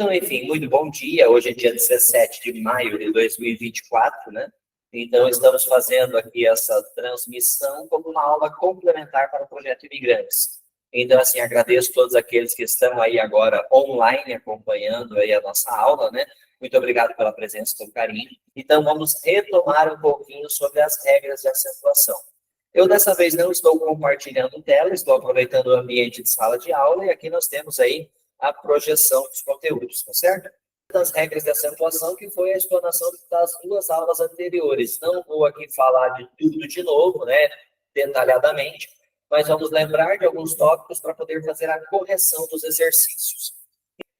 Então, enfim, muito bom dia. Hoje é dia 17 de maio de 2024, né? Então, estamos fazendo aqui essa transmissão como uma aula complementar para o Projeto Imigrantes. Então, assim, agradeço a todos aqueles que estão aí agora online acompanhando aí a nossa aula, né? Muito obrigado pela presença, pelo carinho. Então, vamos retomar um pouquinho sobre as regras de acentuação. Eu, dessa vez, não estou compartilhando tela, estou aproveitando o ambiente de sala de aula e aqui nós temos aí a projeção dos conteúdos, tá certo? Das regras de acentuação, que foi a explanação das duas aulas anteriores. Não vou aqui falar de tudo de novo, né, detalhadamente, mas vamos lembrar de alguns tópicos para poder fazer a correção dos exercícios.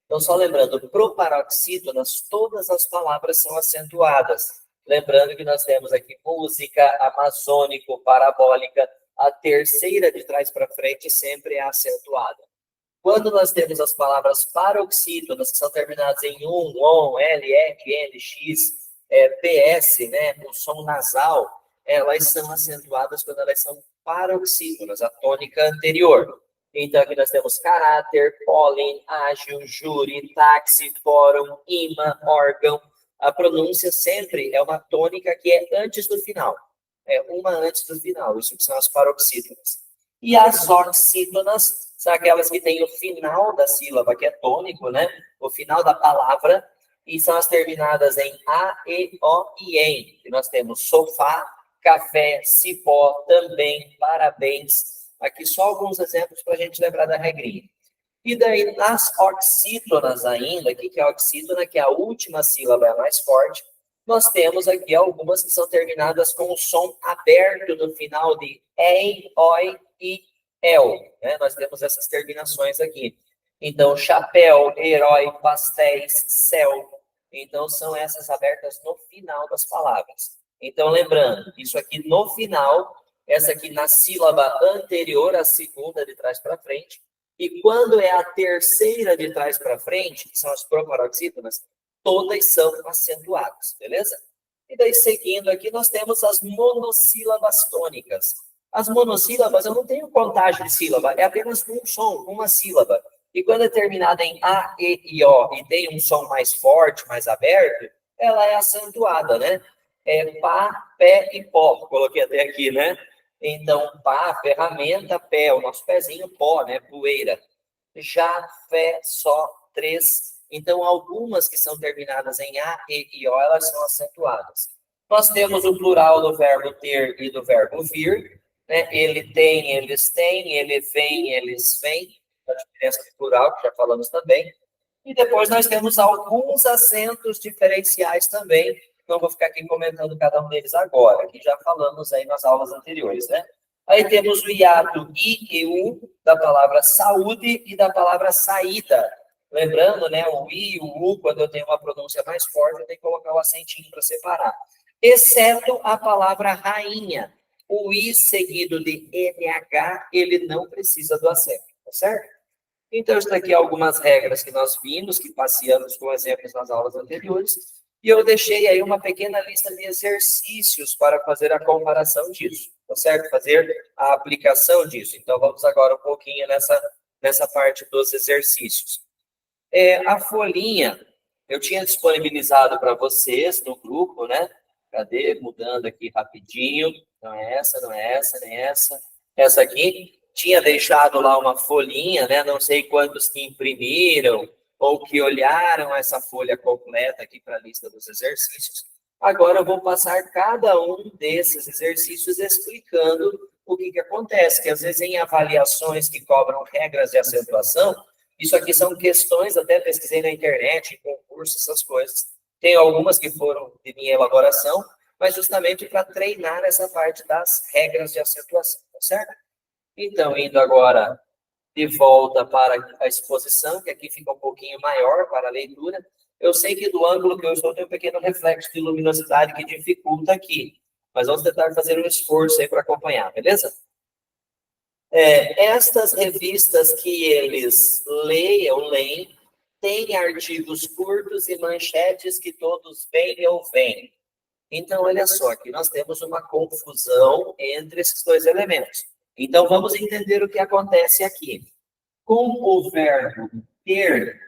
Então, só lembrando, proparoxítonas, todas as palavras são acentuadas. Lembrando que nós temos aqui música, amazônico, parabólica, a terceira de trás para frente sempre é acentuada. Quando nós temos as palavras paroxítonas, que são terminadas em on, l, f, n, x, ps, né, com som nasal, elas são acentuadas quando elas são paroxítonas, a tônica anterior. Então, aqui nós temos caráter, pólen, ágil, júri, táxi, fórum, imã, órgão. A pronúncia sempre é uma tônica que é antes do final. É uma antes do final, isso são as paroxítonas. E as oxítonas são aquelas que têm o final da sílaba, que é tônico, né? O final da palavra, e são as terminadas em A, E, O e EM. E nós temos sofá, café, cipó, também, parabéns. Aqui só alguns exemplos para a gente lembrar da regrinha. E daí, nas oxítonas ainda, o que é a oxítona? Que é a última sílaba é a mais forte. Nós temos aqui algumas que são terminadas com o som aberto no final de EI, OI e EL. Né? Nós temos essas terminações aqui. Então, chapéu, herói, pastéis, céu. Então, são essas abertas no final das palavras. Então, lembrando, isso aqui no final, essa aqui na sílaba anterior, a segunda de trás para frente. E quando é a terceira de trás para frente, que são as proparoxítonas, todas são acentuadas, beleza? E daí, seguindo aqui, nós temos as monossílabas tônicas. As monossílabas, eu não tenho contagem de sílaba, é apenas um som, uma sílaba. E quando é terminada em A, E e O e tem um som mais forte, mais aberto, ela é acentuada, né? É pá, pé e pó, coloquei até aqui, né? Então, pá, ferramenta, pé, o nosso pezinho, pó, né? Poeira. Já, fé, só, três. Então, algumas que são terminadas em A, E e O, elas são acentuadas. Nós temos o plural do verbo ter e do verbo vir, né? Ele tem, eles têm, ele vem, eles vêm. A diferença do plural, que já falamos também. E depois nós temos alguns acentos diferenciais também. Não vou ficar aqui comentando cada um deles agora, que já falamos aí nas aulas anteriores, né? Aí temos o hiato I e U da palavra saúde e da palavra saída. Lembrando, né, o I e o U, quando eu tenho uma pronúncia mais forte, eu tenho que colocar o acentinho para separar. Exceto a palavra rainha. O I seguido de NH, ele não precisa do acento, tá certo? Então, está aqui algumas regras que nós vimos, que passeamos com exemplos nas aulas anteriores, e eu deixei aí uma pequena lista de exercícios para fazer a comparação disso, tá certo? Fazer a aplicação disso. Então, vamos agora um pouquinho nessa parte dos exercícios. A folhinha, eu tinha disponibilizado para vocês no grupo, né? Cadê? Mudando aqui rapidinho. Não é essa, não é essa, nem essa. Essa aqui. Tinha deixado lá uma folhinha, né? Não sei quantos que imprimiram ou que olharam essa folha completa aqui para a lista dos exercícios. Agora eu vou passar cada um desses exercícios explicando o que acontece, que às vezes em avaliações que cobram regras de acentuação, isso aqui são questões, até pesquisei na internet, em concurso, essas coisas. Tem algumas que foram de minha elaboração, mas justamente para treinar essa parte das regras de acentuação, tá certo? Então, indo agora de volta para a exposição, que aqui fica um pouquinho maior para a leitura. Eu sei que do ângulo que eu estou tem um pequeno reflexo de luminosidade que dificulta aqui, mas vamos tentar fazer um esforço aí para acompanhar, beleza? Estas revistas que eles leem, têm artigos curtos e manchetes que todos veem ou veem. Então, olha só, aqui nós temos uma confusão entre esses dois elementos. Então, vamos entender o que acontece aqui. Com o verbo ter,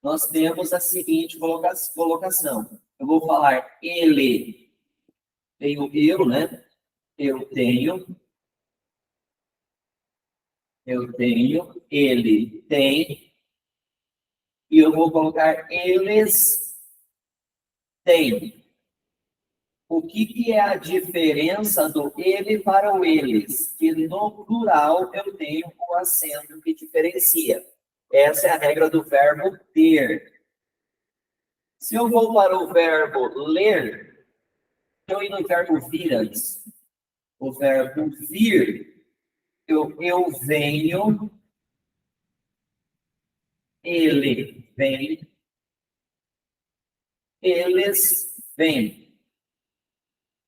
nós temos a seguinte colocação. Eu vou falar ele, tenho eu, né? Eu tenho, ele tem, e eu vou colocar eles têm. O que é a diferença do ele para o eles? Que no plural eu tenho o acento que diferencia. Essa é a regra do verbo ter. Se eu vou para o verbo ler, eu ir no verbo vir antes. O verbo vir, eu venho, ele vem, eles vêm.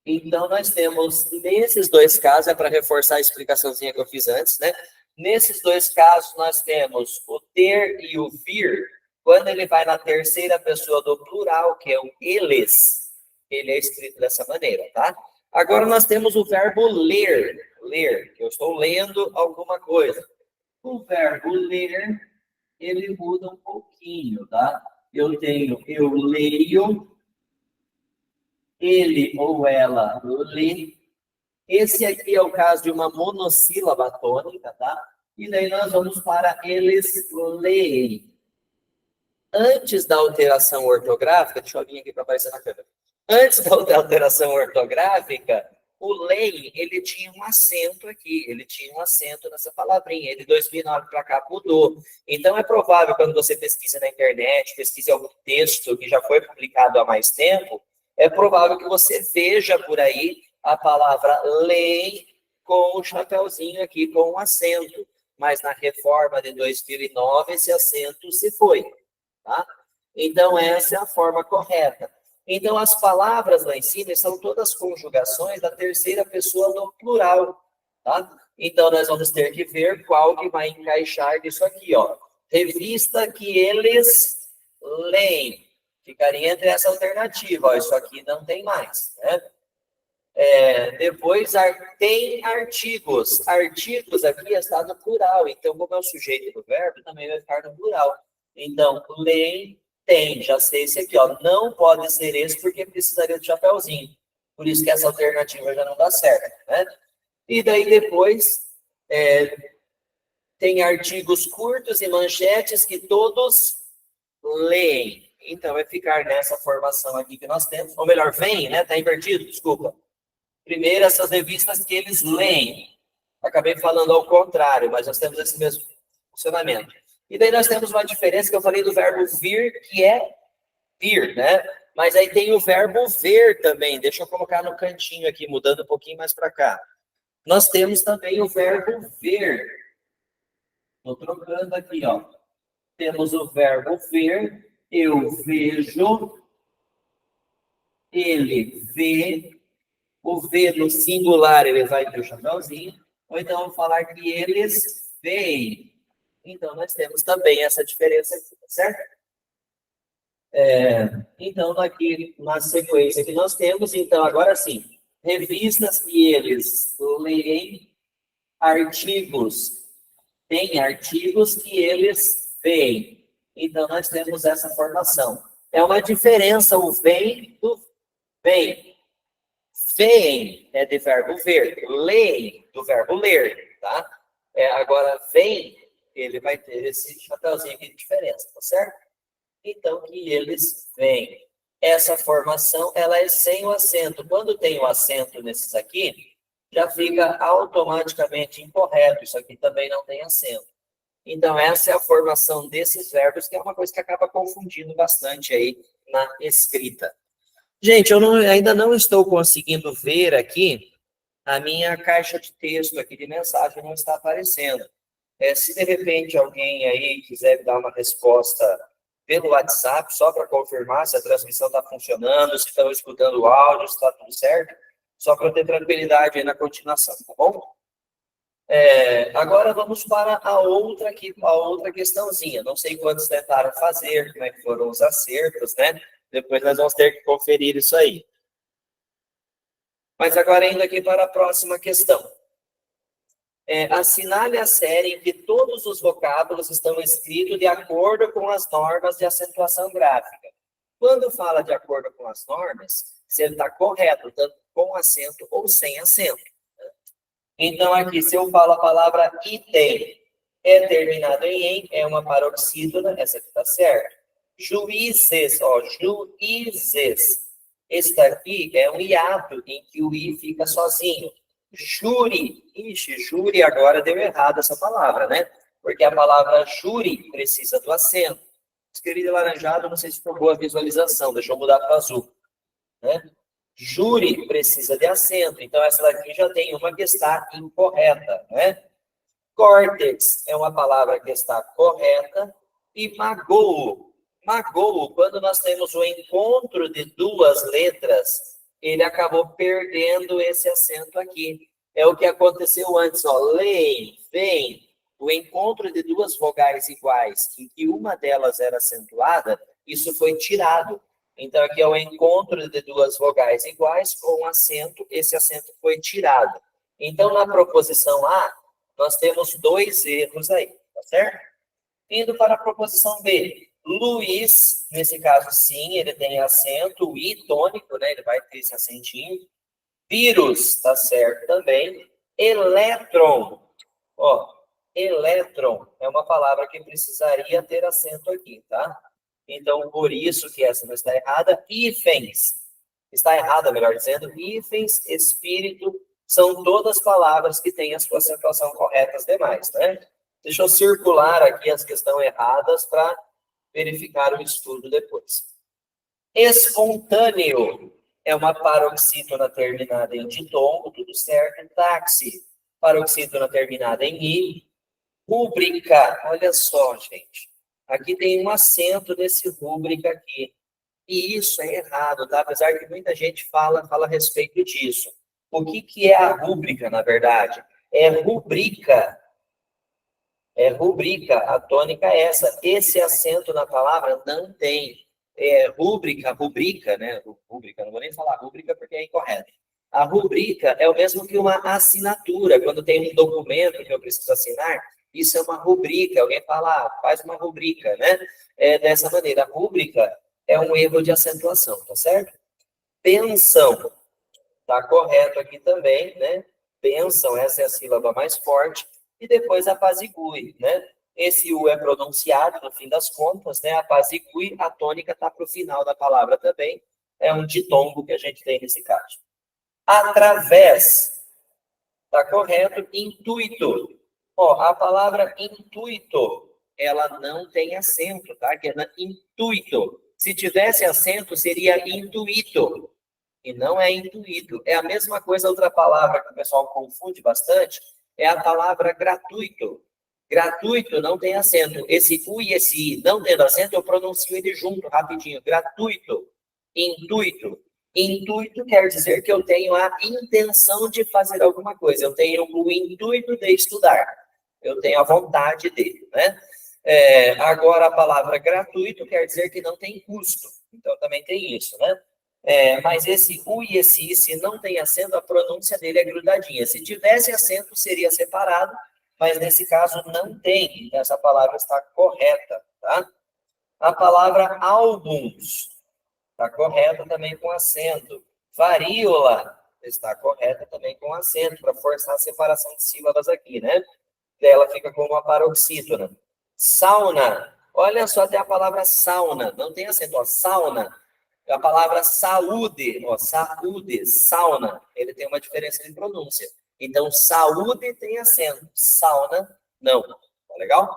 Então, nós temos, nesses dois casos, é para reforçar a explicaçãozinha que eu fiz antes, né? Nesses dois casos, nós temos o ter e o vir, quando ele vai na terceira pessoa do plural, que é o eles, ele é escrito dessa maneira, tá? Agora, nós temos o verbo ler, que eu estou lendo alguma coisa. O verbo ler, ele muda um pouquinho, tá? Eu leio, ele ou ela lê. Esse aqui é o caso de uma monossílaba tônica, tá? E daí nós vamos para eles leem. Antes da alteração ortográfica, deixa eu vir aqui para aparecer na câmera. Antes da alteração ortográfica, o leem, ele tinha um acento aqui, ele tinha um acento nessa palavrinha. Ele, 2009 para cá, mudou. Então, é provável, quando você pesquisa na internet, pesquisa algum texto que já foi publicado há mais tempo, é provável que você veja por aí a palavra lei com o chapeuzinho aqui, com um acento. Mas na reforma de 2009, esse acento se foi. Tá? Então, essa é a forma correta. Então, as palavras lá em cima são todas conjugações da terceira pessoa do plural. Tá? Então, nós vamos ter que ver qual que vai encaixar nisso aqui. Ó. Revista que eles leem. Ficaria entre essa alternativa. Ó. Isso aqui não tem mais. Né? Depois, tem artigos. Artigos aqui está no plural. Então, como é o sujeito do verbo, também vai ficar no plural. Então, leem, tem. Já sei esse aqui, ó. Não pode ser esse porque precisaria de chapeuzinho. Por isso que essa alternativa já não dá certo, né? E daí depois, tem artigos curtos e manchetes que todos leem. Então, vai ficar nessa formação aqui que nós temos. Ou melhor, vem, né? Tá invertido, desculpa. Primeiro, essas revistas que eles leem. Acabei falando ao contrário, mas nós temos esse mesmo funcionamento. E daí nós temos uma diferença que eu falei do verbo vir, que é vir, né? Mas aí tem o verbo ver também. Deixa eu colocar no cantinho aqui, mudando um pouquinho mais para cá. Nós temos também o verbo ver. Estou trocando aqui, ó. Temos o verbo ver, eu vejo, ele vê, o V no singular, ele vai ter o chapéuzinho, ou então vamos falar que eles veem. Então, nós temos também essa diferença aqui, certo? Então, aqui na sequência que nós temos, então, agora sim, revistas que eles leem, artigos, tem artigos que eles veem. Então, nós temos essa formação. É uma diferença o vem do vem. Veem é de verbo ver, leem do verbo ler, tá? Agora, vem, ele vai ter esse chapeuzinho aqui de diferença, tá certo? Então, que eles vêm. Essa formação, ela é sem o acento. Quando tem o acento nesses aqui, já fica automaticamente incorreto. Isso aqui também não tem acento. Então, essa é a formação desses verbos, que é uma coisa que acaba confundindo bastante aí na escrita. Gente, ainda não estou conseguindo ver aqui a minha caixa de texto aqui de mensagem, não está aparecendo. Se de repente alguém aí quiser dar uma resposta pelo WhatsApp, só para confirmar se a transmissão está funcionando, se estão escutando o áudio, se está tudo certo, só para ter tranquilidade aí na continuação, tá bom? Agora vamos para a outra questãozinha. Não sei quantos tentaram fazer, como é que foram os acertos, né? Depois nós vamos ter que conferir isso aí. Mas agora indo aqui para a próxima questão. Assinale a série em que todos os vocábulos estão escritos de acordo com as normas de acentuação gráfica. Quando fala de acordo com as normas, se ele está correto, tanto com acento ou sem acento. Então, aqui, se eu falo a palavra item, é terminado em é uma paroxítona, essa aqui está certa. Juízes, juízes. Esse daqui é um hiato em que o i fica sozinho. Júri. Ixi, júri agora deu errado essa palavra, né? Porque a palavra júri precisa do acento. Escrevi de laranjado, não sei se ficou boa a visualização, deixa eu mudar para azul. Né? Júri precisa de acento, então essa daqui já tem uma que está incorreta. Né? Córtex é uma palavra que está correta. E magoo. Magoo, quando nós temos o encontro de duas letras, ele acabou perdendo esse acento aqui. É o que aconteceu antes, lei, vem. O encontro de duas vogais iguais, em que uma delas era acentuada, isso foi tirado. Então, aqui é o encontro de duas vogais iguais com acento, esse acento foi tirado. Então, na proposição A, nós temos 2 erros aí, tá certo? Indo para a proposição B. Luiz, nesse caso, sim, ele tem acento, o I tônico, né? Ele vai ter esse acentinho. Vírus, tá certo também. Elétron, elétron é uma palavra que precisaria ter acento aqui, tá? Então, por isso que essa não está errada. Hífens, está errada, melhor dizendo. Hífens, espírito, são todas palavras que têm a sua acentuação correta, as demais, né? Deixa eu circular aqui as que estão erradas para verificar o estudo depois. Espontâneo é uma paroxítona terminada em ditongo, tudo certo. Táxi, paroxítona terminada em i. Rúbrica, olha só, gente. Aqui tem um acento desse rúbrica aqui. E isso é errado, tá? Apesar que muita gente fala a respeito disso. O que é a rúbrica, na verdade? É rubrica. É rubrica, a tônica é essa. Esse acento na palavra não tem. Rubrica, né? Rubrica, não vou nem falar rúbrica porque é incorreto. A rubrica é o mesmo que uma assinatura. Quando tem um documento que eu preciso assinar, isso é uma rubrica. Alguém fala, faz uma rubrica, né? Dessa maneira. A rúbrica é um erro de acentuação, tá certo? Pensão. Tá correto aqui também, né? Pensão, essa é a sílaba mais forte. E depois apazigue, né? Esse U é pronunciado, no fim das contas, né? Apazigue, a tônica está para o final da palavra também. É um ditongo que a gente tem nesse caso. Através. Está correto. Intuito. A palavra intuito, ela não tem acento, tá? Que é intuito. Se tivesse acento, seria intuito. E não é intuito. É a mesma coisa, outra palavra que o pessoal confunde bastante, é a palavra gratuito. Gratuito não tem acento. Esse U e esse I não tendo acento, eu pronuncio ele junto, rapidinho. Gratuito. Intuito. Intuito quer dizer que eu tenho a intenção de fazer alguma coisa. Eu tenho o intuito de estudar. Eu tenho a vontade dele, né? Agora, a palavra gratuito quer dizer que não tem custo. Então, também tem isso, né? Mas esse U e esse I, se não tem acento, a pronúncia dele é grudadinha. Se tivesse acento, seria separado, mas nesse caso não tem. Então, essa palavra está correta, tá? A palavra álbuns está correta também com acento. Varíola está correta também com acento, para forçar a separação de sílabas aqui, né? Ela fica como uma paroxítona. Sauna. Olha só, tem a palavra sauna. Não tem acento, sauna. A palavra saúde, saúde, sauna, ele tem uma diferença de pronúncia. Então, saúde tem acento, sauna, não. Tá legal?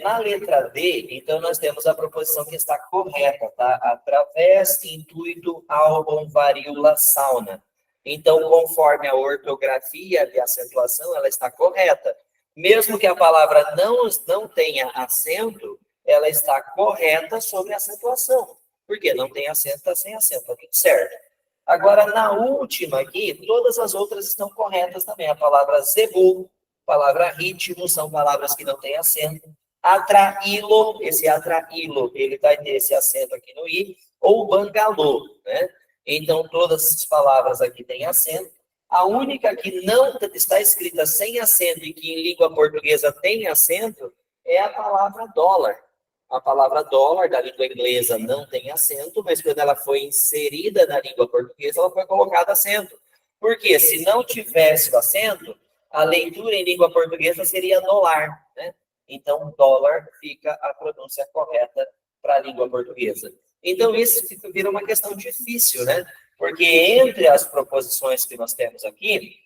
Na letra D, então, nós temos a proposição que está correta, tá? Através, intuito, álbum, varíola, sauna. Então, conforme a ortografia de acentuação, ela está correta. Mesmo que a palavra não tenha acento, ela está correta sobre a acentuação. Porque não tem acento, está sem acento, está tudo certo. Agora, na última aqui, todas as outras estão corretas também. A palavra zebu, a palavra ritmo, são palavras que não têm acento. Atraí-lo, esse atraí-lo, ele vai ter esse acento aqui no i, ou bangalô, né? Então, todas as palavras aqui têm acento. A única que não está escrita sem acento e que em língua portuguesa tem acento é a palavra dólar. A palavra dólar da língua inglesa não tem acento, mas quando ela foi inserida na língua portuguesa, ela foi colocada acento. Porque se não tivesse o acento, a leitura em língua portuguesa seria dólar, né? Então, dólar fica a pronúncia correta para a língua portuguesa. Então, isso vira uma questão difícil, né? Porque entre as proposições que nós temos aqui,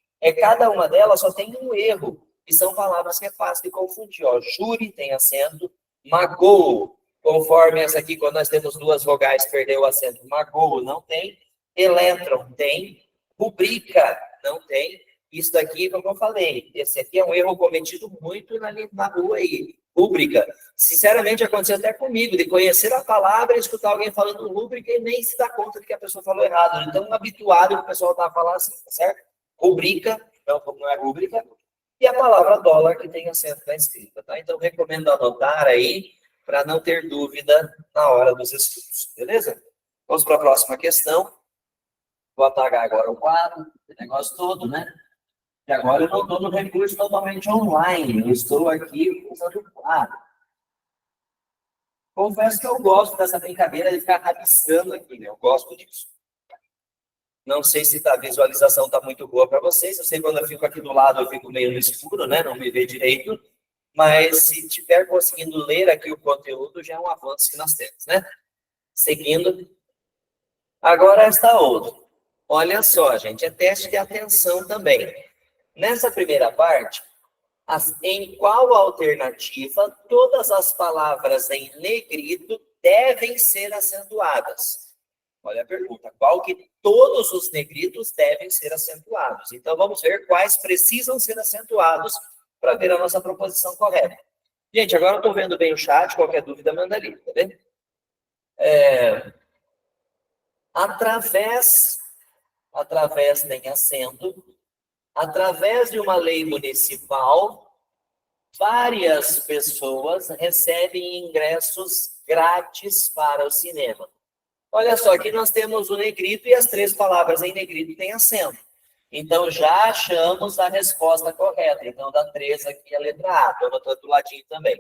cada uma delas só tem um erro, e são palavras que é fácil de confundir. Ó, júri tem acento, magoo, conforme essa aqui, quando nós temos duas vogais, perdeu o acento. Magoo não tem, elétron tem, rubrica não tem. Isso daqui, como eu falei, esse aqui é um erro cometido muito na rua aí. Rúbrica. Sinceramente, aconteceu até comigo, de conhecer a palavra e escutar alguém falando rúbrica e nem se dar conta de que a pessoa falou errado. Então, habituado que o pessoal está a falar assim, tá certo? Rubrica, não é rúbrica. E a palavra dólar, que tem acento na escrita, tá? Então, recomendo anotar aí, para não ter dúvida na hora dos estudos, beleza? Vamos para a próxima questão. Vou apagar agora o quadro, o negócio todo, né? E agora eu não estou no recurso totalmente online, eu estou aqui usando o quadro. Confesso que eu gosto dessa brincadeira de ficar rabiscando aqui, né? Eu gosto disso. Não sei se a visualização está muito boa para vocês, eu sei que quando eu fico aqui do lado eu fico meio no escuro, né? Não me vê direito, mas se estiver conseguindo ler aqui o conteúdo, já é um avanço que nós temos, né? Seguindo. Agora esta outra. Olha só, gente, é teste de atenção também. Nessa primeira parte, em qual alternativa todas as palavras em negrito devem ser acentuadas? Olha a pergunta, qual que todos os negritos devem ser acentuados? Então, vamos ver quais precisam ser acentuados para ver a nossa proposição correta. Gente, agora eu estou vendo bem o chat, qualquer dúvida, manda ali, tá vendo? Através tem acento. Através de uma lei municipal, várias pessoas recebem ingressos grátis para o cinema. Olha só, aqui nós temos o negrito e as três palavras em negrito têm acento. Então, já achamos a resposta correta. Então, da 3 aqui a letra A. Estou anotando do ladinho também.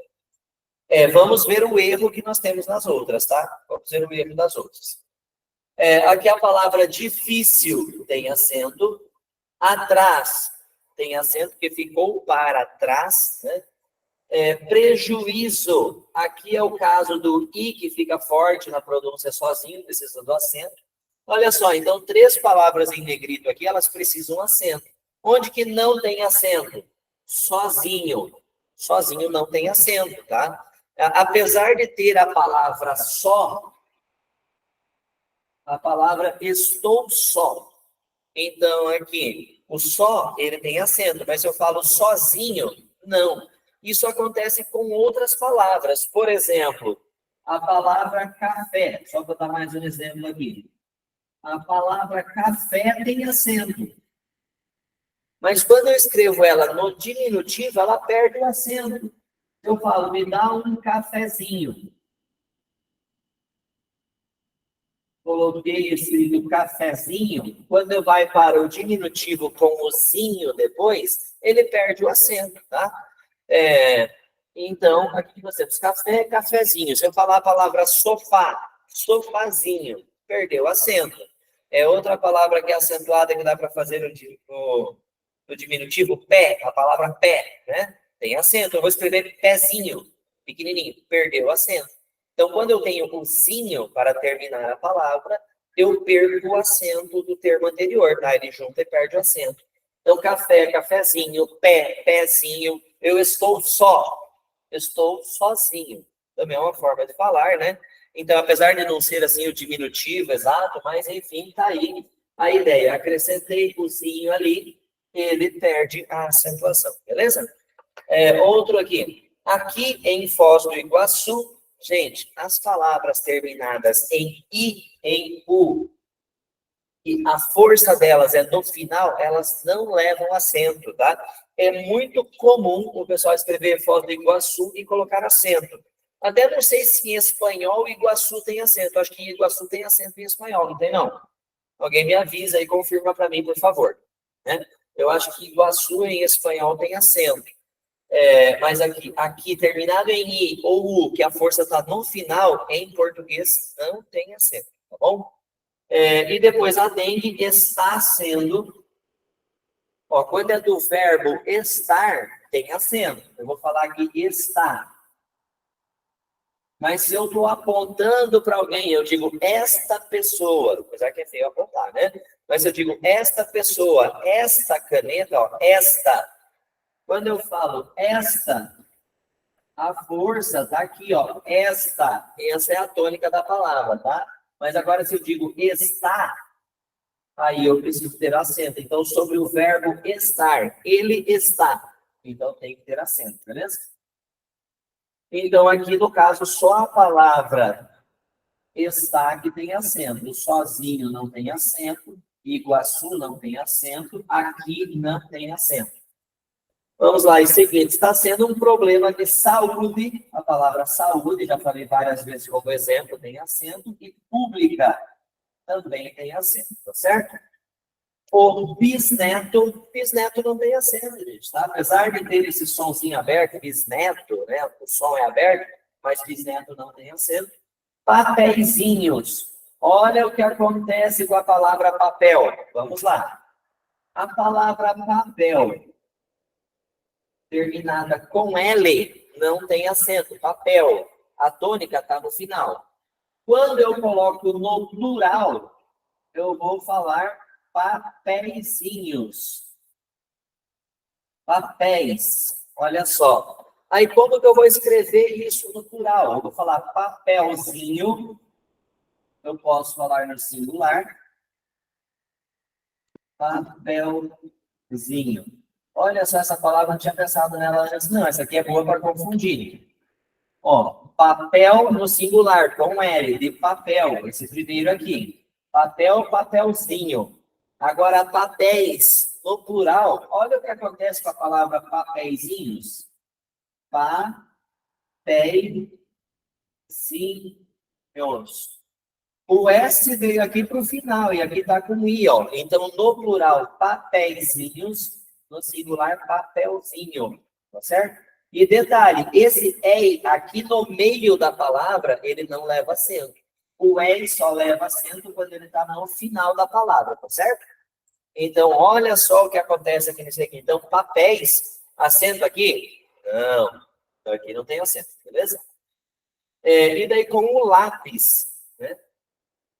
Vamos ver o erro que nós temos nas outras, tá? Vamos ver o erro das outras. Aqui a palavra difícil tem acento. Atrás tem acento, que ficou para trás, né? Prejuízo, aqui é o caso do I, que fica forte na pronúncia sozinho, precisa do acento. Olha só, então, 3 palavras em negrito aqui, elas precisam acento. Onde que não tem acento? Sozinho. Sozinho não tem acento, tá? Apesar de ter a palavra só, a palavra estou só. Então, aqui, o só, ele tem acento, mas se eu falo sozinho, não. Isso acontece com outras palavras. Por exemplo, a palavra café. Só para dar mais um exemplo aqui. A palavra café tem acento. Mas quando eu escrevo ela no diminutivo, ela perde o acento. Eu falo, me dá um cafezinho. Coloquei escrito cafezinho, quando vai para o diminutivo com o zinho depois, ele perde o acento, tá? Então, aqui nós temos café, cafezinho. Se eu falar a palavra sofá, sofazinho, perdeu o acento. Outra palavra que é acentuada que dá para fazer no diminutivo, pé, a palavra pé, né? Tem acento. Eu vou escrever pezinho, pequenininho, perdeu o acento. Então, quando eu tenho o zinho para terminar a palavra, eu perco o acento do termo anterior, tá? Ele junta e perde o acento. Então, café, cafezinho, pé, pezinho, eu estou sozinho. Também é uma forma de falar, né? Então, apesar de não ser assim o diminutivo exato, mas enfim, tá aí a ideia. Acrescentei o zinho ali, ele perde a acentuação, beleza? Outro aqui. Aqui em Foz do Iguaçu, gente, as palavras terminadas em I, em U, e a força delas é no final, elas não levam acento, tá? É muito comum o pessoal escrever Foz do Iguaçu e colocar acento. Até não sei se em espanhol Iguaçu tem acento. Acho que Iguaçu tem acento em espanhol, não tem não? Alguém me avisa e confirma para mim, por favor. né? Eu acho que Iguaçu em espanhol tem acento. Mas aqui, terminado em I ou U, que a força está no final, em português não tem acento, tá bom? E depois a dengue está sendo... Ó, quando é do verbo estar, tem acento. Eu vou falar aqui está. Mas se eu estou apontando para alguém, eu digo esta pessoa, apesar que é feio apontar, né? Mas eu digo esta pessoa, esta caneta, ó, esta. Quando eu falo esta, a força está aqui, ó, esta. Essa é a tônica da palavra, tá? Mas agora se eu digo está, aí eu preciso ter acento. Então, sobre o verbo estar, ele está. Então, tem que ter acento, beleza? Então, aqui no caso, só a palavra está que tem acento. Sozinho não tem acento. Iguaçu não tem acento. Aqui não tem acento. Vamos lá, em seguinte, está sendo um problema de saúde. A palavra saúde, já falei várias vezes como exemplo, tem acento. E pública também tem acento, tá certo? O bisneto não tem acento, gente, tá? Apesar de ter esse somzinho aberto, bisneto, né? O som é aberto, mas bisneto não tem acento. Papeizinhos. Olha o que acontece com a palavra papel. Vamos lá. A palavra papel, terminada com L, não tem acento. Papel. A tônica está no final. Quando eu coloco no plural, eu vou falar papeizinhos. Papéis. Olha só. Aí, como que eu vou escrever isso no plural? Eu vou falar papelzinho. Eu posso falar no singular. Papelzinho. Olha só, essa palavra, não tinha pensado nela antes. Não, essa aqui é boa para confundir. Ó, papel no singular, com L, de papel. Esse primeiro aqui. Papel, papelzinho. Agora, papéis, no plural, olha o que acontece com a palavra papeizinhos. Papeizinhos. O S veio aqui para o final, e aqui está com I, ó. Então, no plural, papeizinhos, no singular, papelzinho. Tá certo? E detalhe, esse E aqui no meio da palavra, ele não leva acento. O E só leva acento quando ele está no final da palavra, tá certo? Então, olha só o que acontece aqui nesse aqui. Então, papéis, acento aqui? Não. Então, aqui não tem acento, beleza? E daí com o lápis, né?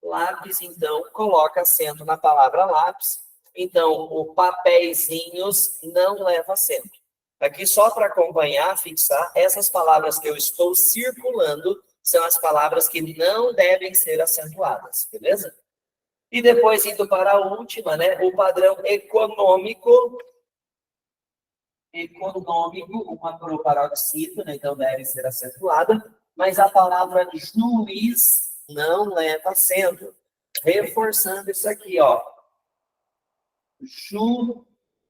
Lápis, então, coloca acento na palavra lápis. Então, o papeizinhos não leva acento. Aqui, só para acompanhar, fixar, essas palavras que eu estou circulando são as palavras que não devem ser acentuadas, beleza? E depois, indo para a última, né? O padrão econômico. Uma paroxítona, né? Então deve ser acentuada. Mas a palavra juiz não leva acento. Reforçando isso aqui, ó.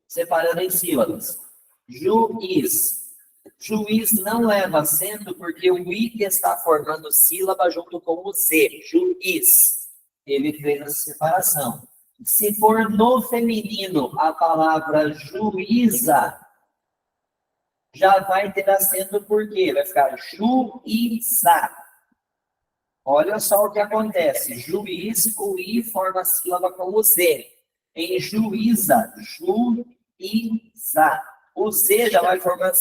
Separando em sílabas. Juiz. Juiz não leva acento porque o I está formando sílaba junto com o Z. Juiz. Ele fez essa separação. Se for no feminino a palavra juíza, já vai ter acento porque vai ficar juíza. Olha só o que acontece. Juiz, o I forma a sílaba com o Z. Em juíza, juíza. O Z já vai formar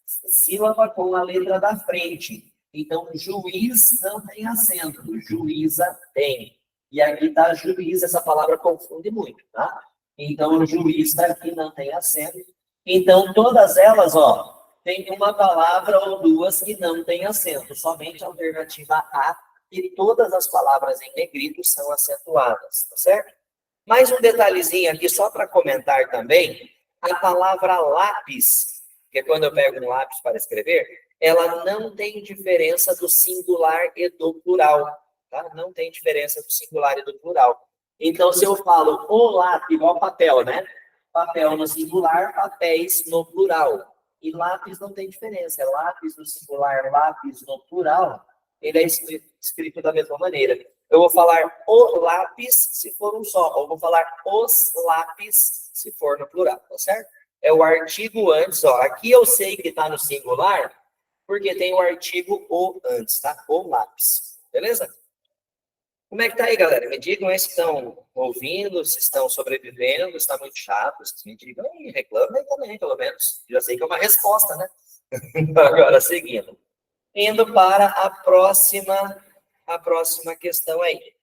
sílaba com a letra da frente. Então, juiz não tem acento. Juíza tem. E aqui está juiz, essa palavra confunde muito, tá? Então, o juiz daqui não tem acento. Então, todas elas, ó, tem uma palavra ou duas que não tem acento. Somente a alternativa A, e todas as palavras em negrito são acentuadas, tá certo? Mais um detalhezinho aqui, só para comentar também, a palavra lápis, que é quando eu pego um lápis para escrever, ela não tem diferença do singular e do plural. Tá? Não tem diferença do singular e do plural. Então, se eu falo o lápis, igual papel, né? Papel no singular, papéis no plural. E lápis não tem diferença. É lápis no singular, lápis no plural. Ele é escrito da mesma maneira. Eu vou falar o lápis se for um só. Ou vou falar os lápis se for no plural, tá certo? É o artigo antes, ó. Aqui eu sei que está no singular, porque tem o artigo o antes, tá? O lápis. Beleza? Como é que tá aí, galera? Me digam aí se estão ouvindo, se estão sobrevivendo, se está muito chato. Me digam e reclamem também, pelo menos. Já sei que é uma resposta, né? Agora, seguindo. Indo para a próxima questão aí.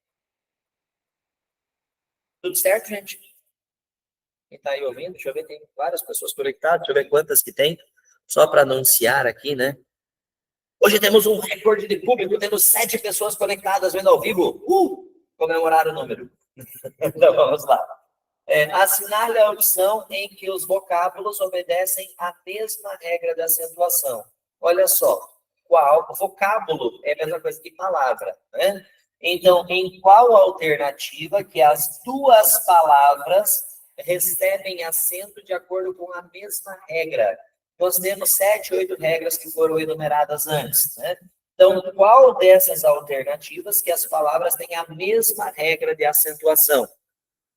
Tudo certo, gente? Quem está aí ouvindo? Deixa eu ver, tem várias pessoas conectadas. Deixa eu ver quantas que tem. Só para anunciar aqui, né? Hoje temos um recorde de público, temos 7 pessoas conectadas vendo ao vivo. Comemorar o número. Então, vamos lá. Assinale a opção em que os vocábulos obedecem à mesma regra de acentuação. Olha só, qual vocábulo é a mesma coisa que palavra, né? Então, em qual alternativa que as duas palavras recebem acento de acordo com a mesma regra? Nós temos 7, 8 regras que foram enumeradas antes, né? Então, qual dessas alternativas que as palavras têm a mesma regra de acentuação?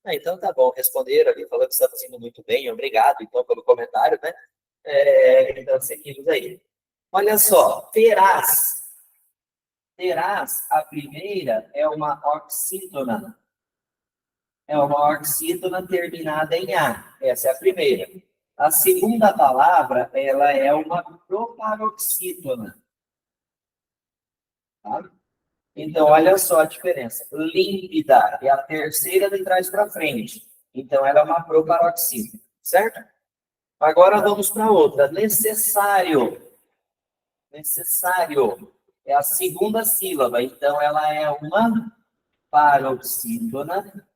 Então tá bom, responderam ali, falando que estamos indo muito bem, obrigado, então, pelo comentário, né? Então, seguimos aí. Olha só, terás. Terás, a primeira é uma oxítona. É uma oxítona terminada em A. Essa é a primeira. A segunda palavra, ela é uma proparoxítona. Tá? Então, olha só a diferença. Límpida é a terceira de trás para frente. Então, ela é uma proparoxítona, certo? Agora vamos para outra. Necessário. Necessário é a segunda sílaba. Então, ela é uma paroxítona.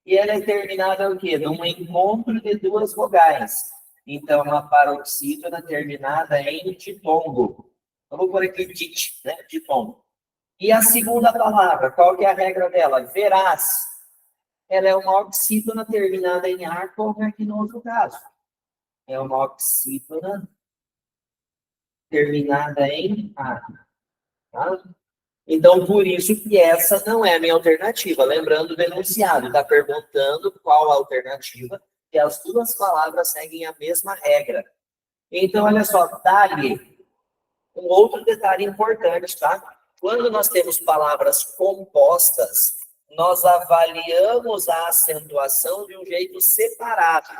E ela é terminada o quê? Num encontro de duas vogais. Então, uma paroxítona terminada em ditongo. Vamos por aqui dit, né? Ditongo. E a segunda palavra, qual que é a regra dela? Verás. Ela é uma oxítona terminada em ar, como aqui no outro caso. É uma oxítona terminada em ar. Tá? Então, por isso que essa não é a minha alternativa. Lembrando do enunciado, está perguntando qual a alternativa, e as duas palavras seguem a mesma regra. Então, olha só, dá-lhe um outro detalhe importante, tá? Quando nós temos palavras compostas, nós avaliamos a acentuação de um jeito separado.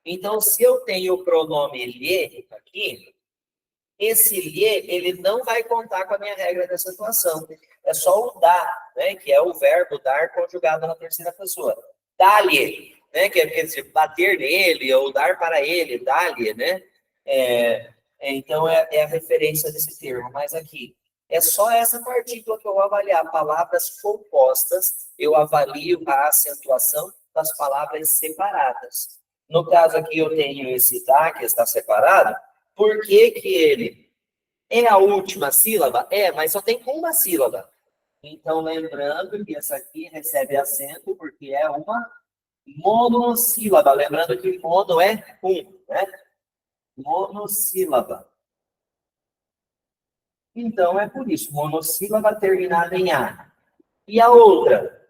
Então, se eu tenho o pronome lhe aqui, esse lhe, ele não vai contar com a minha regra de acentuação. É só o dar, né, que é o verbo dar conjugado na terceira pessoa. Dá-lhe, né, que quer dizer, bater nele ou dar para ele, dá-lhe, né? Então, é a referência desse termo. Mas aqui, é só essa partícula que eu vou avaliar. Palavras compostas, eu avalio a acentuação das palavras separadas. No caso aqui, eu tenho esse tá, que está separado. Por que que ele é a última sílaba? Mas só tem uma sílaba. Então, lembrando que essa aqui recebe acento porque é uma monossílaba. Lembrando que mono é né? Monossílaba. Então, é por isso, monossílaba terminada em A. E a outra?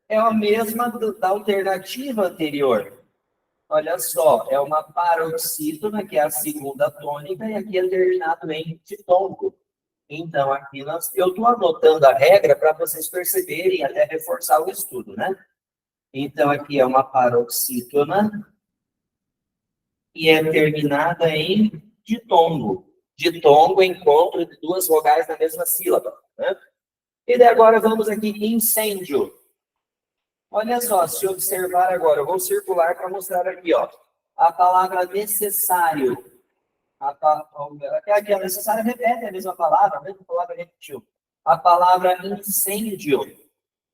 É a mesma da alternativa anterior. Olha só, é uma paroxítona, que é a segunda tônica, e aqui é terminado em ditongo. Então, aqui eu estou anotando a regra para vocês perceberem e até reforçar o estudo, né? Então, aqui é uma paroxítona e é terminada em ditongo. Ditongo, encontro de duas vogais na mesma sílaba, né? E daí agora vamos aqui, incêndio. Olha só, se observar agora, eu vou circular para mostrar aqui, ó. A palavra necessário. Aqui a necessária repete a mesma palavra, a mesma palavra repetiu. A palavra incêndio.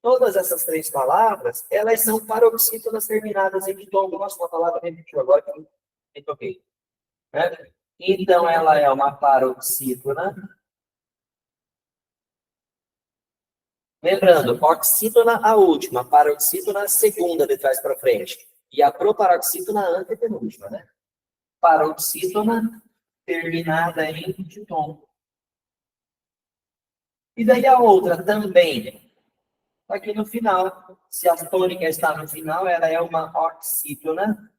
Todas essas três palavras, elas são paroxítonas terminadas em ditongo. Nossa, uma palavra repetiu agora que eu me toquei. Né? Então, ela é uma paroxítona. Lembrando, oxítona a última, paroxítona a segunda de trás para frente. E a proparoxítona a antepenúltima, né? Paroxítona terminada em ditongo. E daí a outra também. aqui no final. Se a tônica está no final, ela é uma oxítona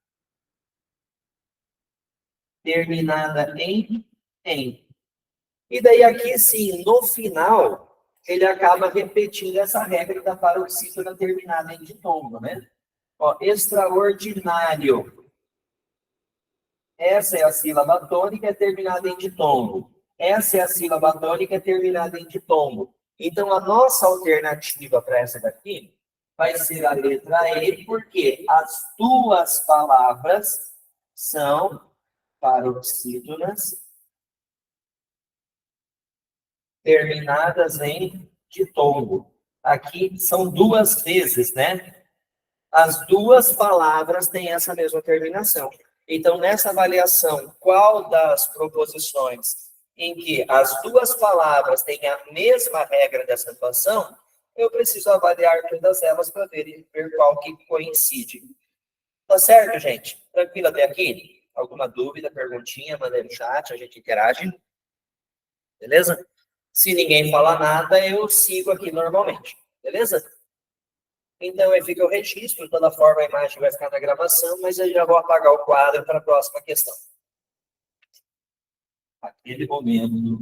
terminada em "em". E daí aqui, sim, no final, ele acaba repetindo essa regra da paroxítona terminada em ditongo, né? Ó, extraordinário. Essa é a sílaba tônica terminada em ditongo. Essa é a sílaba tônica terminada em ditongo. Então, a nossa alternativa para essa daqui vai ser a letra E, porque as duas palavras são paroxítonas terminadas em ditongo. Aqui são duas vezes, né? As duas palavras têm essa mesma terminação. Então, nessa avaliação, qual das proposições em que as duas palavras têm a mesma regra de acentuação, eu preciso avaliar todas elas para ver qual que coincide. Tá certo, gente? Tranquilo até aqui? Alguma dúvida, perguntinha, manda aí no chat, a gente interage. Beleza? Se ninguém falar nada, eu sigo aqui normalmente. Beleza? Então, aí fica o registro, de toda forma a imagem vai ficar na gravação, mas eu já vou apagar o quadro para a próxima questão. Aquele momento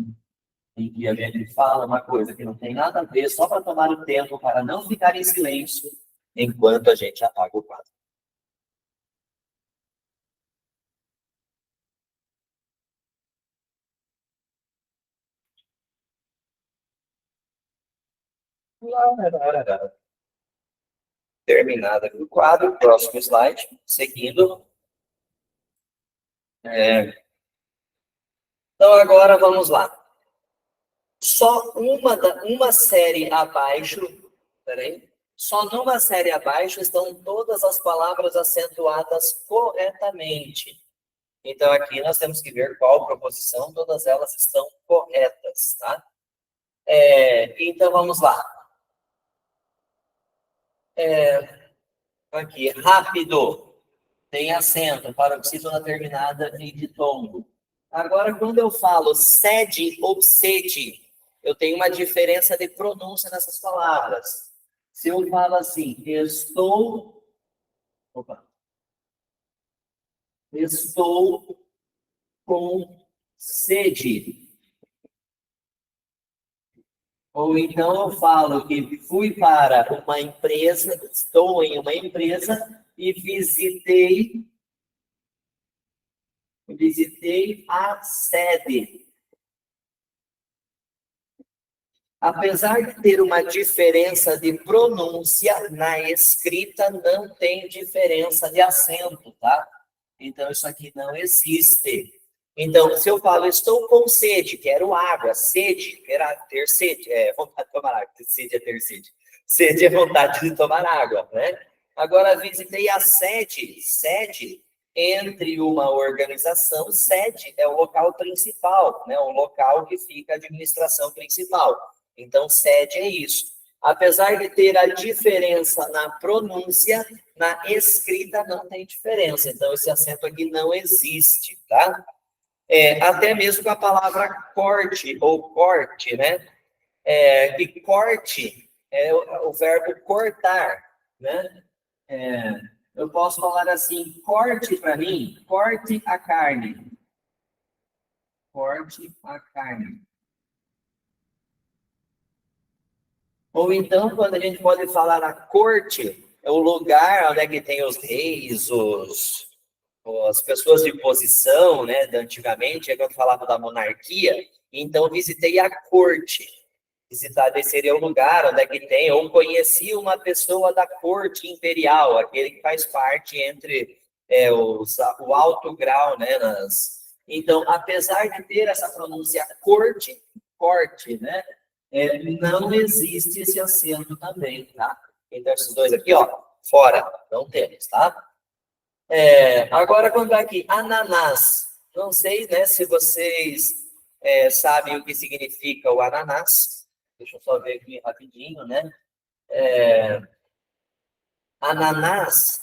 em que a gente fala uma coisa que não tem nada a ver, só para tomar o tempo, para não ficar em silêncio, enquanto a gente apaga o quadro. Terminado aqui o quadro, próximo slide, seguindo. Então, agora vamos lá. Só uma série abaixo, peraí, só numa série abaixo estão todas as palavras acentuadas corretamente. Então, aqui nós temos que ver qual proposição, todas elas estão corretas, tá? Então, vamos lá. Aqui, rápido, tem acento, paroxítona terminada em ditongo. Agora, quando eu falo sede ou sede, eu tenho uma diferença de pronúncia nessas palavras. Se eu falo assim, estou com sede. Ou então eu falo que fui para uma empresa, estou em uma empresa e visitei a sede. Apesar de ter uma diferença de pronúncia, na escrita não tem diferença de acento, tá? Então, isso aqui não existe. Então, se eu falo, estou com sede, quero água, sede, quero ter sede, vontade de tomar água, sede é ter sede. Sede é vontade de tomar água, né? Agora, visitei a sede entre uma organização, sede é o local principal, né? O local que fica a administração principal. Então, sede é isso. Apesar de ter a diferença na pronúncia, na escrita não tem diferença. Então, esse acento aqui não existe, tá? Até mesmo com a palavra corte ou corte, né? Que corte é o verbo cortar, né? Eu posso falar assim, corte para mim, corte a carne. Corte a carne. Ou então, quando a gente pode falar a corte, é o lugar onde é que tem os reis, as pessoas de posição, né, de antigamente, é quando falava da monarquia, então visitei a corte. Visitar seria o lugar onde é que tem, ou conheci uma pessoa da corte imperial, aquele que faz parte entre o alto grau, né, Então, apesar de ter essa pronúncia corte, né, não existe esse acento também, tá? Então, esses dois aqui, ó, fora, não temos, tá? Agora, quando vai aqui, ananás. Não sei, né, se vocês sabem o que significa o ananás. Deixa eu só ver aqui rapidinho, né? Ananás,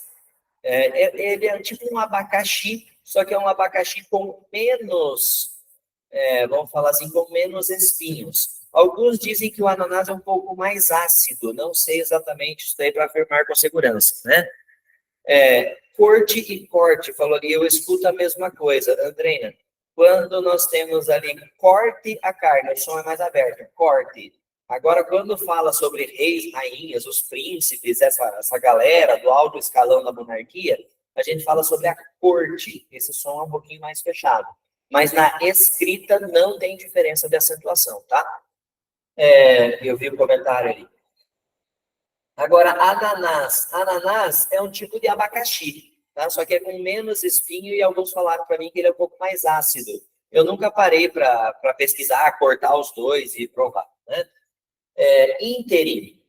ele é tipo um abacaxi, só que é um abacaxi com menos, vamos falar assim, com menos espinhos. Alguns dizem que o ananás é um pouco mais ácido, não sei exatamente isso daí para afirmar com segurança, né? Corte e corte, falou ali, eu escuto a mesma coisa, Andreina. Quando nós temos ali corte a carne, o som é mais aberto, corte. Agora, quando fala sobre reis, rainhas, os príncipes, essa galera do alto escalão da monarquia, a gente fala sobre a corte, esse som é um pouquinho mais fechado. Mas na escrita não tem diferença de acentuação, tá? Eu vi o comentário ali. Agora, ananás. Ananás é um tipo de abacaxi, tá? Só que é com menos espinho e alguns falaram para mim que ele é um pouco mais ácido. Eu nunca parei para pesquisar, cortar os dois e provar, né? Ínterim.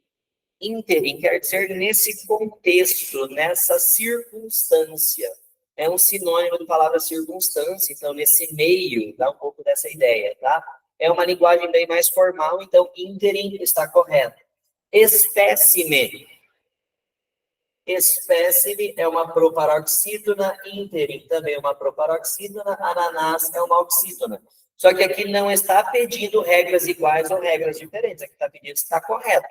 Ínterim quer dizer nesse contexto, nessa circunstância. É um sinônimo da palavra circunstância, então nesse meio, dá um pouco dessa ideia, tá? É uma linguagem bem mais formal, então ínterim está correto. Espécime. Espécime é uma proparoxítona, ínterim também é uma proparoxítona, ananás é uma oxítona. Só que aqui não está pedindo regras iguais ou regras diferentes, aqui está pedindo se está correto.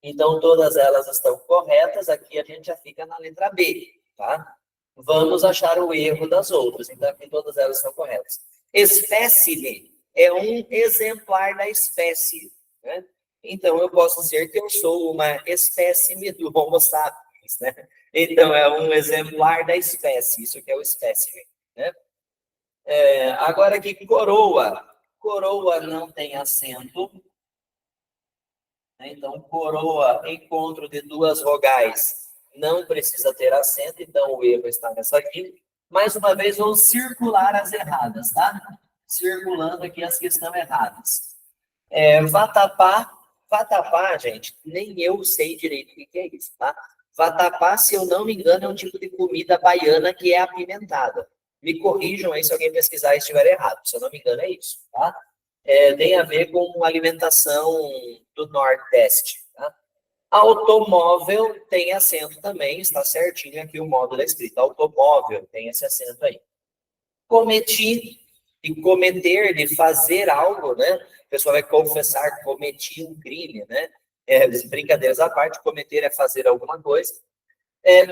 Então, todas elas estão corretas, aqui a gente já fica na letra B, tá? Vamos achar o erro das outras, então aqui todas elas estão corretas. Espécime é um exemplar da espécie, né? Então, eu posso dizer que eu sou uma espécime do Homo sapiens, né? Então, é um exemplar da espécie, isso que é o espécime, né? Agora aqui, coroa. Coroa não tem acento. Então, coroa, encontro de duas vogais, não precisa ter acento, então o erro está nessa aqui. Mais uma vez, vamos circular as erradas, tá? Circulando aqui as que estão erradas. Vatapá. Vatapá, gente, nem eu sei direito o que é isso, tá? Vatapá, se eu não me engano, é um tipo de comida baiana que é apimentada. Me corrijam aí se alguém pesquisar e estiver errado. Se eu não me engano, é isso, tá? Tem a ver com alimentação do Nordeste, tá? Automóvel tem acento também, está certinho aqui o modo da escrita. Automóvel tem esse acento aí. Cometi, de cometer, de fazer algo, né? A pessoa vai confessar que cometi um crime, né? Brincadeiras à parte, cometer é fazer alguma coisa.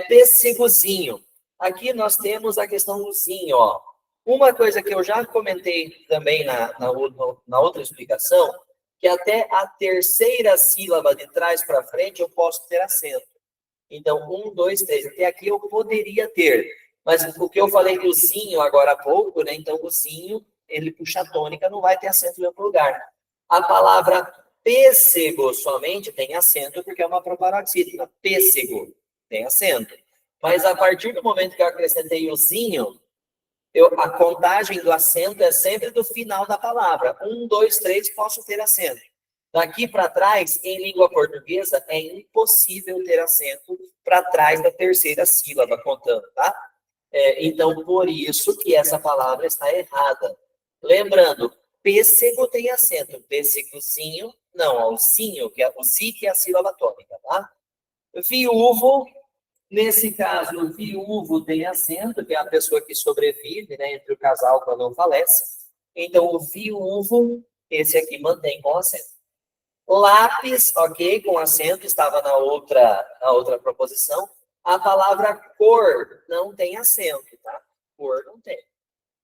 Pêssegozinho. Aqui nós temos a questão do zinho, ó. Uma coisa que eu já comentei também na outra explicação, que até a terceira sílaba de trás para frente eu posso ter acento. Então, 1, 2, 3. Até aqui eu poderia ter. Mas o que eu falei do zinho agora há pouco, né? Então, o zinho, ele puxa a tônica, não vai ter acento em outro lugar. A palavra pêssego somente tem acento, porque é uma proparoxítona. Pêssego tem acento. Mas a partir do momento que eu acrescentei o zinho, a contagem do acento é sempre do final da palavra. 1, 2, 3, posso ter acento. Daqui para trás, em língua portuguesa, é impossível ter acento para trás da terceira sílaba, contando, tá? Então, por isso que essa palavra está errada. Lembrando, pêssego tem acento. Pêssegozinho, não, o zinho, o zi, que é a sílaba tônica, tá? Viúvo. Nesse caso, o viúvo tem acento, que é a pessoa que sobrevive, né, entre o casal quando não falece. Então, o viúvo, esse aqui mantém com acento. Lápis, ok, com acento, estava na outra proposição. A palavra cor não tem acento, tá? Cor não tem.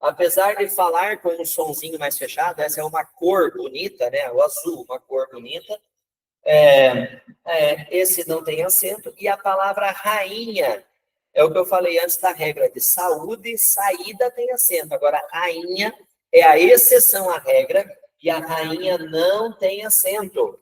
Apesar de falar com um sonzinho mais fechado, essa é uma cor bonita, né? O azul, uma cor bonita. Esse não tem acento. E a palavra rainha, é o que eu falei antes da regra de saúde, saída tem acento. Agora, rainha é a exceção à regra, e a rainha não tem acento.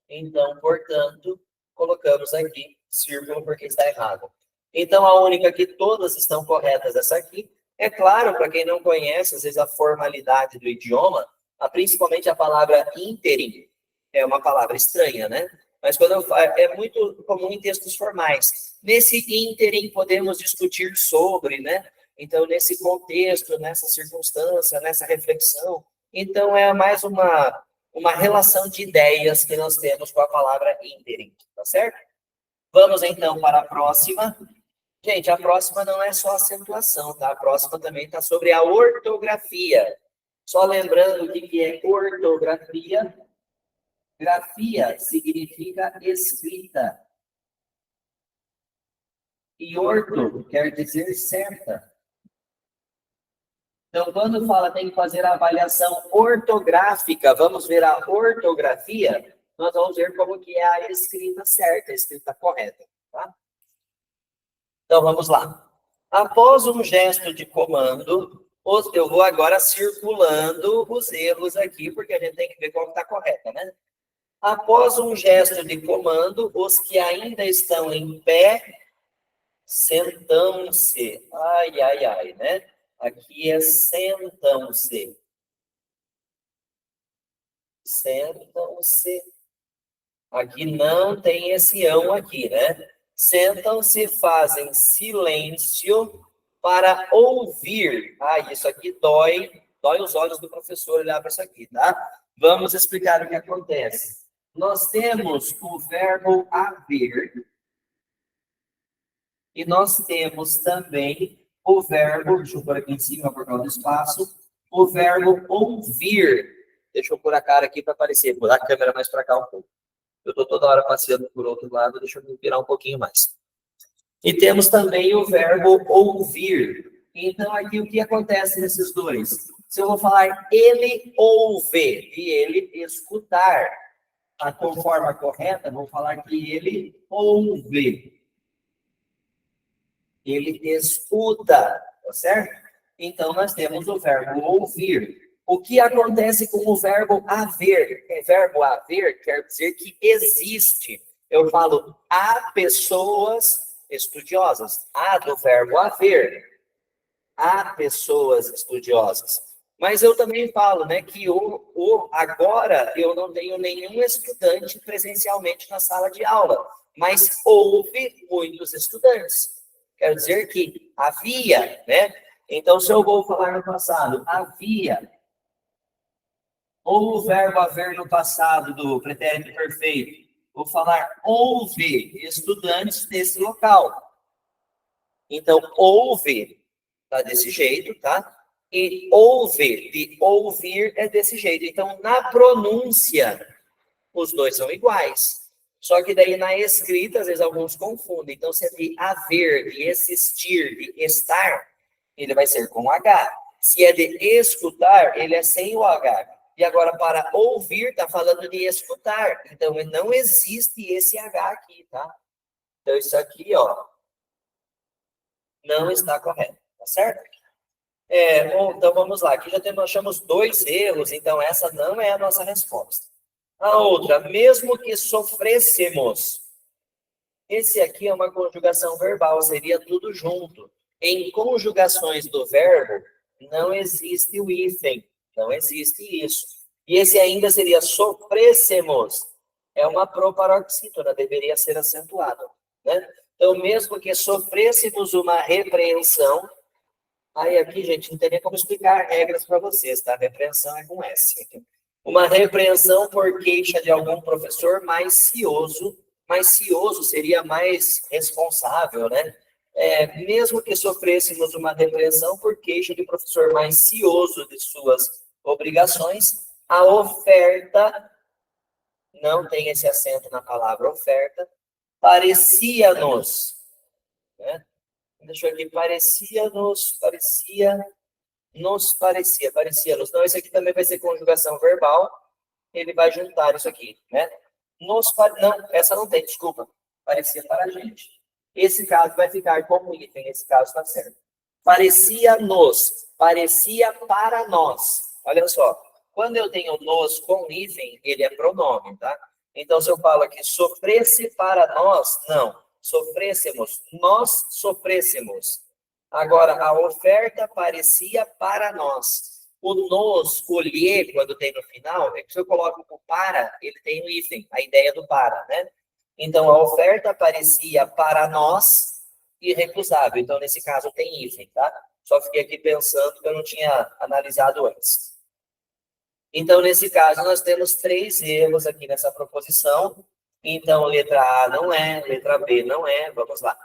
Então, portanto, colocamos aqui círculo porque está errado. Então, a única que todas estão corretas, essa aqui. É claro, para quem não conhece, às vezes, a formalidade do idioma, principalmente a palavra ínterim, é uma palavra estranha, né? Mas é muito comum em textos formais. Nesse ínterim, podemos discutir sobre, né? Então, nesse contexto, nessa circunstância, nessa reflexão. Então, é mais uma relação de ideias que nós temos com a palavra ínterim, tá certo? Vamos, então, para a próxima. Gente, a próxima não é só acentuação, tá? A próxima também está sobre a ortografia. Só lembrando o que é ortografia. Grafia significa escrita. E orto quer dizer certa. Então, quando fala tem que fazer a avaliação ortográfica, vamos ver a ortografia, nós vamos ver como que é a escrita certa, a escrita correta. Tá? Então, vamos lá. Após um gesto de comando, eu vou agora circulando os erros aqui, porque a gente tem que ver qual está correta, né? Após um gesto de comando, os que ainda estão em pé, sentam-se. Ai, ai, ai, né? Aqui é sentam-se. Sentam-se. Aqui não tem esse ão aqui, né? Sentam-se, fazem silêncio para ouvir. Ah, isso aqui dói os olhos do professor olhar para isso aqui, tá? Vamos explicar o que acontece. Nós temos o verbo haver e nós temos também o verbo, deixa eu pôr aqui em cima por causa do espaço, o verbo ouvir. Deixa eu pôr a cara aqui para aparecer, vou dar a câmera mais para cá um pouco. Eu estou toda hora passeando por outro lado, deixa eu me virar um pouquinho mais. E temos também o verbo ouvir. Então, aqui o que acontece nesses dois? Se eu vou falar ele ouve e ele escutar, a forma correta, vou falar que ele ouve. Ele escuta, tá certo? Então, nós temos o verbo ouvir. O que acontece com o verbo haver? O verbo haver quer dizer que existe. Eu falo, há pessoas estudiosas. Há do verbo haver. Há pessoas estudiosas. Mas eu também falo, né, que agora eu não tenho nenhum estudante presencialmente na sala de aula, mas houve muitos estudantes. Quer dizer que havia, né? Então, se eu vou falar no passado, havia, ou o verbo haver no passado do pretérito perfeito, vou falar houve estudantes nesse local. Então, houve, tá desse jeito, tá? E ouve, de ouvir é desse jeito. Então, na pronúncia, os dois são iguais. Só que daí na escrita, às vezes alguns confundem. Então, se é de haver, de existir, de estar, ele vai ser com H. Se é de escutar, ele é sem o H. E agora, para ouvir, está falando de escutar. Então, não existe esse H aqui, tá? Então, isso aqui, ó, não está correto, tá certo? Bom, então vamos lá. Aqui nós achamos dois erros, então essa não é a nossa resposta. A outra, mesmo que sofrêssemos. Esse aqui é uma conjugação verbal, seria tudo junto. Em conjugações do verbo, não existe o hífen, não existe isso. E esse ainda seria sofrêssemos. É uma proparoxítona, deveria ser acentuado, né? Então, mesmo que sofrêssemos uma repreensão, aí aqui, gente, não tem nem como explicar regras para vocês, tá? Repreensão é com S. Uma repreensão por queixa de algum professor mais cioso seria mais responsável, né? Mesmo que sofrêssemos uma repreensão por queixa de professor mais cioso de suas obrigações, a oferta, não tem esse acento na palavra oferta, parecia-nos, né? Deixa eu aqui, parecia-nos. Não, esse aqui também vai ser conjugação verbal, ele vai juntar isso aqui, né? Não, essa não tem, desculpa. Parecia para a gente. Esse caso vai ficar como item, esse caso está certo. Parecia-nos, parecia para nós. Olha só, quando eu tenho nos com hífen, ele é pronome, tá? Então, se eu falo aqui, sofresse para nós, não. Sofrêssemos, nós sofrêssemos. Agora, a oferta parecia para nós. O nos, o lhe, quando tem no final, é que se eu coloco o para, ele tem o hífen, a ideia do para, né? Então, a oferta parecia para nós irrecusável. Então, nesse caso, tem hífen, tá? Só fiquei aqui pensando que eu não tinha analisado antes. Então, nesse caso, nós temos 3 erros aqui nessa proposição. Então, letra A não é, letra B não é. Vamos lá.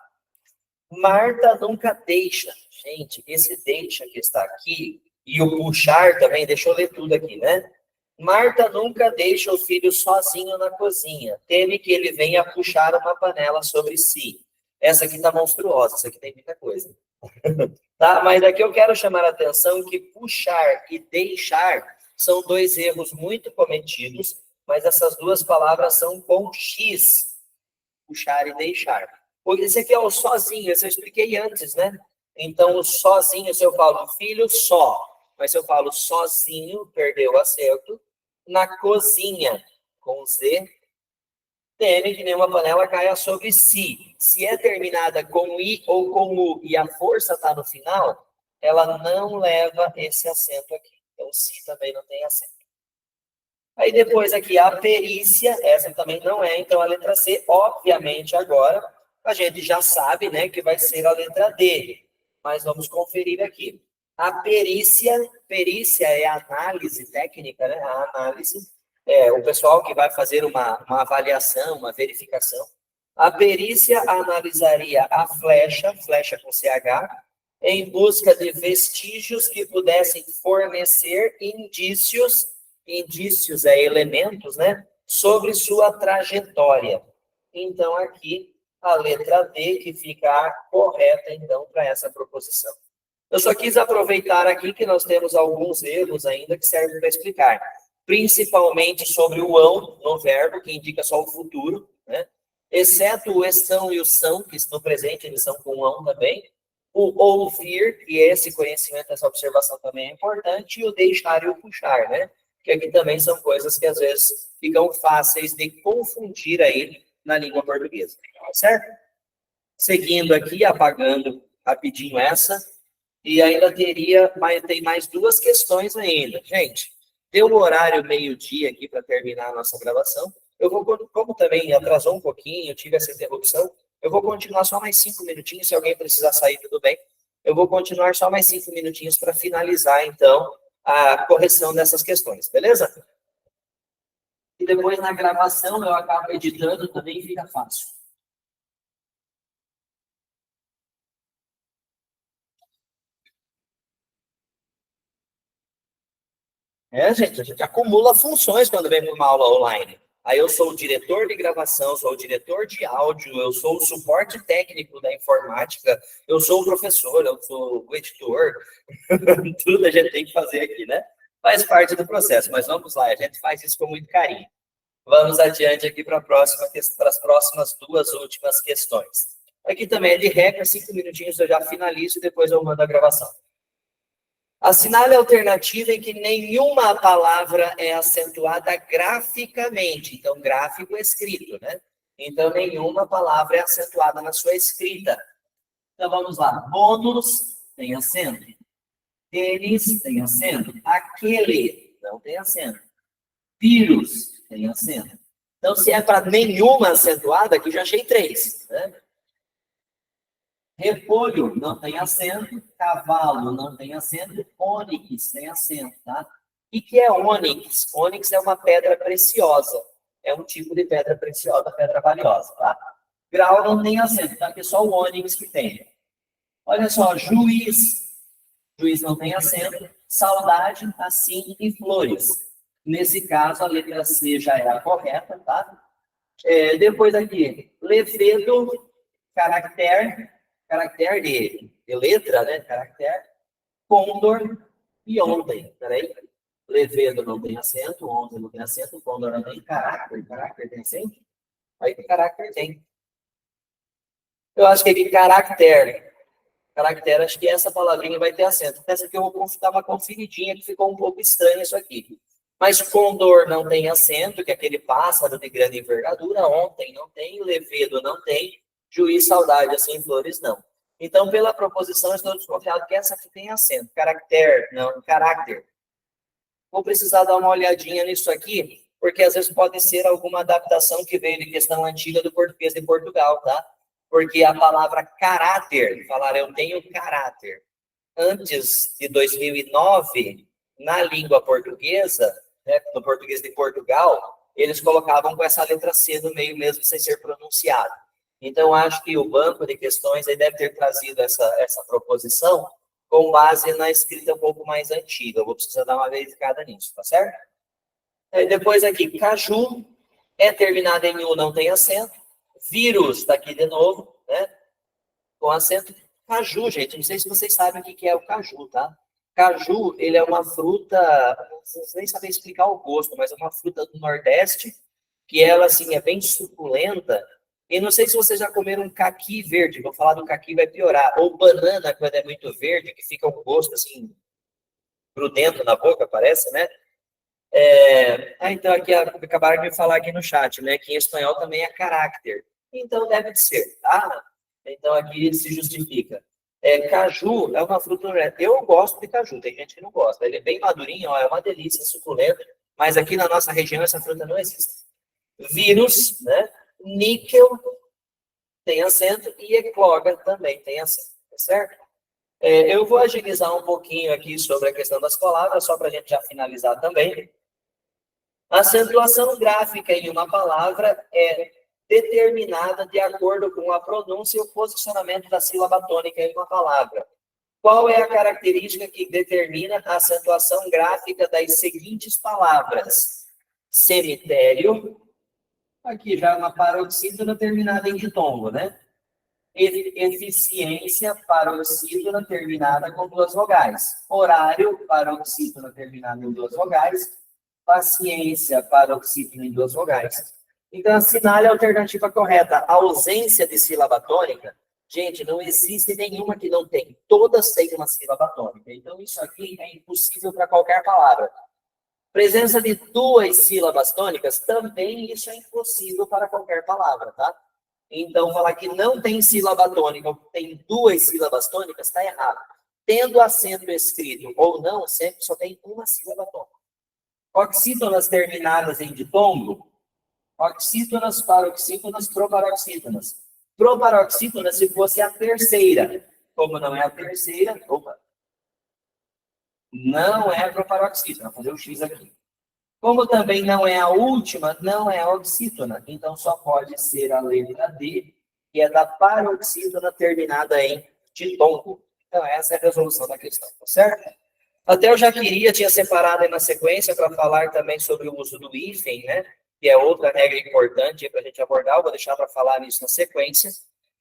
Marta nunca deixa. Gente, esse deixa que está aqui, e o puxar também, deixa eu ler tudo aqui, né? Marta nunca deixa o filho sozinho na cozinha. Teme que ele venha puxar uma panela sobre si. Essa aqui está monstruosa, essa aqui tem muita coisa. Tá? Mas aqui eu quero chamar a atenção que puxar e deixar são dois erros muito cometidos, mas essas duas palavras são com X. Puxar e deixar. Esse aqui é o sozinho, esse eu expliquei antes, né? Então, o sozinho, se eu falo filho só, mas se eu falo sozinho, perdeu o acerto. Na cozinha, com Z, teme que nenhuma panela caia sobre si. Se é terminada com I ou com U e a força está no final, ela não leva esse acento aqui. Então, si também não tem acento. Aí depois aqui a perícia, essa também não é, então a letra C, obviamente agora, a gente já sabe, né, que vai ser a letra D. Mas vamos conferir aqui. A perícia é a análise técnica, né? A análise, o pessoal que vai fazer uma avaliação, uma verificação. A perícia analisaria a flecha com CH, em busca de vestígios que pudessem fornecer indícios elementos, né? Sobre sua trajetória. Então, aqui, a letra D, que fica correta, então, para essa proposição. Eu só quis aproveitar aqui que nós temos alguns erros ainda que servem para explicar. Principalmente sobre o ão no verbo, que indica só o futuro, né? Exceto o estão e o são, que estão presentes, eles são com ão também. O ouvir, que esse conhecimento, essa observação também é importante. E o deixar e o puxar, né? Que aqui também são coisas que às vezes ficam fáceis de confundir aí na língua portuguesa. Certo? Seguindo aqui, apagando rapidinho essa. E ainda tem mais duas questões ainda. Gente, deu o horário meio-dia aqui para terminar a nossa gravação. Eu vou, como também atrasou um pouquinho, eu tive essa interrupção, eu vou continuar só mais 5 minutinhos, se alguém precisar sair, tudo bem. Eu vou continuar só mais 5 minutinhos para finalizar, então, a correção dessas questões, beleza? E depois, na gravação, eu acabo editando também e fica fácil. Gente, a gente acumula funções quando vem para uma aula online. Aí eu sou o diretor de gravação, sou o diretor de áudio, eu sou o suporte técnico da informática, eu sou o professor, eu sou o editor. Tudo a gente tem que fazer aqui, né? Faz parte do processo, mas vamos lá, a gente faz isso com muito carinho. Vamos adiante aqui para as próximas duas últimas questões. Aqui também é de regra, 5 minutinhos eu já finalizo e depois eu mando a gravação. Assinale a alternativa em que nenhuma palavra é acentuada graficamente. Então, gráfico é escrito, né? Então, nenhuma palavra é acentuada na sua escrita. Então, vamos lá. Bônus tem acento. Eles tem acento. Aquele não tem acento. Vírus tem acento. Então, se é para nenhuma acentuada, aqui já achei 3, né? Repolho não tem acento, cavalo não tem acento, ônix tem acento, tá? O que é ônix? Ônix é uma pedra preciosa. É um tipo de pedra preciosa, pedra valiosa, tá? Grau não tem acento, tá? Aqui é só o ônix que tem. Olha só, juiz. Juiz não tem acento. Saudade, assim, e flores. Nesse caso, a letra C já é a correta, tá? Depois aqui, levedo, caractere de letra, né? Caractere, condor e ontem. Peraí. Levedo não tem acento, ontem não tem acento, condor não tem, carácter tem acento? Aí que carácter tem. Eu acho que aqui caractere, acho que essa palavrinha vai ter acento. Essa aqui eu vou dar uma conferidinha, que ficou um pouco estranho isso aqui. Mas condor não tem acento, que é aquele pássaro de grande envergadura, ontem não tem, levedo não tem, juiz, saudade, assim, flores não. Então, pela proposição, estou desconfiado que essa aqui tem acento. Caractere, não, carácter. Vou precisar dar uma olhadinha nisso aqui, porque às vezes pode ser alguma adaptação que veio de questão antiga do português de Portugal, tá? Porque a palavra caráter, falar eu tenho caráter, antes de 2009, na língua portuguesa, né, no português de Portugal, eles colocavam com essa letra C no meio mesmo, sem ser pronunciado. Então, acho que o banco de questões aí deve ter trazido essa proposição com base na escrita um pouco mais antiga. Eu vou precisar dar uma verificada nisso, tá certo? Depois aqui, caju, é terminado em U, não tem acento. Vírus, está aqui de novo, né? Com acento. Caju, gente, não sei se vocês sabem o que é o caju, tá? Caju, ele é uma fruta, não sei nem saber explicar o gosto, mas é uma fruta do Nordeste, que ela, assim, é bem suculenta. E não sei se vocês já comeram um caqui verde, vou falar do caqui, vai piorar. Ou banana, quando é muito verde, que fica um gosto, assim, grudento na boca, parece, né? Então aqui acabaram de me falar aqui no chat, né? Que em espanhol também é carácter. Então deve ser, tá? Então aqui se justifica. Caju é uma fruta. Eu gosto de caju, tem gente que não gosta. Ele é bem madurinho, ó, é uma delícia, suculento. Mas aqui na nossa região essa fruta não existe. Vírus, né? Níquel tem acento e ecloga também tem acento, tá certo? Eu vou agilizar um pouquinho aqui sobre a questão das palavras, só para a gente já finalizar também. A acentuação gráfica em uma palavra é determinada de acordo com a pronúncia e o posicionamento da sílaba tônica em uma palavra. Qual é a característica que determina a acentuação gráfica das seguintes palavras? Cemitério, aqui já é uma paroxítona terminada em ditongo, né? Eficiência, paroxítona terminada com duas vogais. Horário, paroxítona terminada em duas vogais. Paciência, paroxítona em duas vogais. Então, assinale a alternativa correta. A ausência de sílaba tônica, gente, não existe nenhuma que não tem. Todas têm uma sílaba tônica. Então, isso aqui é impossível para qualquer palavra. Presença de duas sílabas tônicas, também isso é impossível para qualquer palavra, tá? Então, falar que não tem sílaba tônica, ou tem duas sílabas tônicas, está errado. Tendo acento escrito ou não, sempre só tem uma sílaba tônica. Oxítonas terminadas em ditongo, oxítonas, paroxítonas, proparoxítonas. Proparoxítonas se fosse a terceira. Como não é a terceira, não é proparoxítona. Vou fazer o X aqui. Como também não é a última, não é a oxítona. Então, só pode ser a letra D, que é da paroxítona terminada em ditongo. Então, essa é a resolução da questão, tá certo? Até eu já tinha separado aí na sequência para falar também sobre o uso do hífen, né? Que é outra regra importante para a gente abordar. Eu vou deixar para falar nisso na sequência.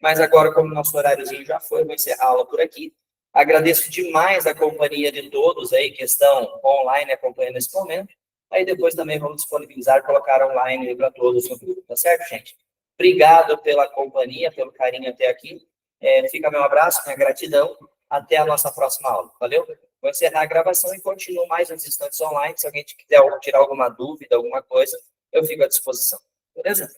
Mas agora, como o nosso horáriozinho já foi, eu vou encerrar a aula por aqui. Agradeço demais a companhia de todos aí que estão online acompanhando esse momento. Aí depois também vamos disponibilizar, colocar online para todos no grupo, tá certo, gente? Obrigado pela companhia, pelo carinho até aqui. Fica meu abraço, minha gratidão. Até a nossa próxima aula. Valeu? Vou encerrar a gravação e continuo mais uns instantes online. Se alguém quiser tirar alguma dúvida, alguma coisa, eu fico à disposição. Beleza?